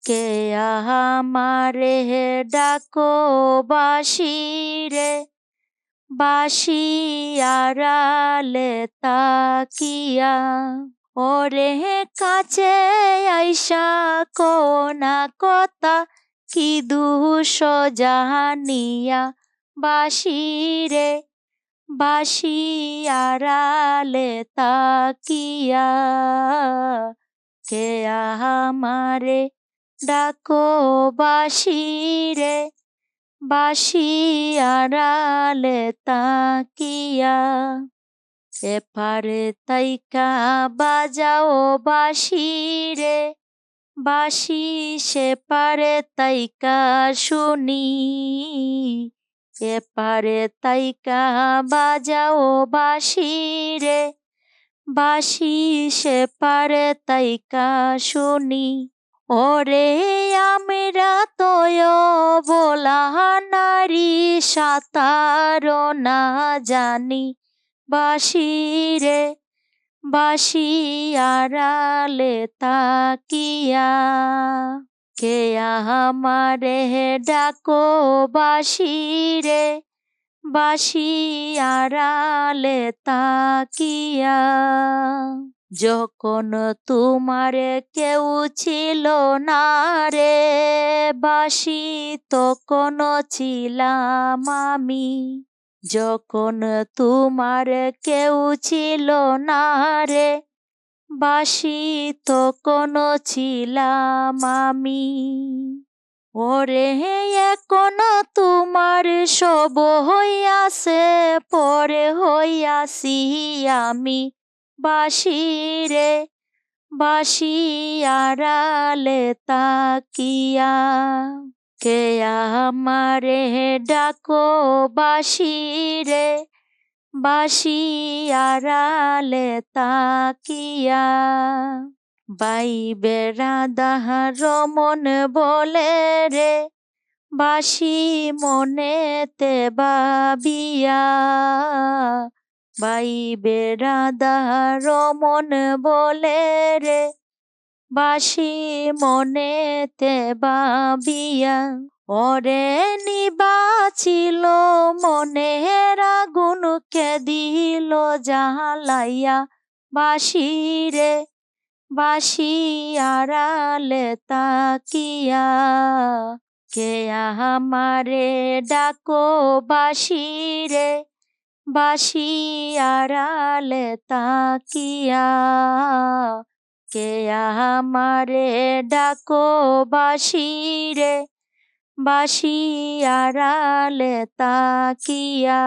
কে আমারে ডাকো বাঁশি রে, বাঁশি আড়ালে তাকিয়া। ওরে কাছে আইসা কোনা কথা, কি দুঃস জাহানিয়া। বাঁশি রে, বাঁশি আড়ালে তাকিয়া। কে আমারে ডাকো বাঁশি রে, বাঁশি আড়ালে তাকিয়া। এপারে তাইকা বাজাও বাঁশি রে, বাঁশি সেপারে তাইকা শুনি। এপারে তাইকা বাজাও বাঁশি রে, বাঁশি সেপারে তাইকা শুনি। ওরে আমরা তোয় বলা নারী, সাঁতারও না জানি। বাঁশি রে, বাঁশি আড়ালে তাকিয়া। কে আমারে ডাকো বাঁশি রে, বাঁশি আড়ালে তাকিয়া। যখন তোমার কেউ ছিল না রে বাঁশি, তখন ছিলাম আমি। যখন তোমার কেউ ছিল না রে বাঁশি, তখন ছিলাম আমি। ওরে এখন তোমার সব হইয়াছে, পরে হইয়াছি আমি। বাঁশি রে, বাঁশি আড়ালে তাকিয়া। কে আমারে ডাকো বাঁশি রে, বাঁশি আড়ালে তাকিয়া। বাই বেড়াদার মন বলে রে, বাঁশি মনেতে ভাবিয়া। বাই বেড়াদার মন বলে রে, বাঁশি মনেতে ভাবিয়া। ওরে নিবাছিল মনের আগুনকে দিল জ্বালাইয়া। বাঁশি রে, বাঁশি আড়ালে তাকিয়া। কে আমারে ডাকো বাঁশি রে, বাঁশি আড়ালে তাকিয়া। কে আমারে ডাকো বাঁশি রে, বাঁশি আড়ালে তাকিয়া।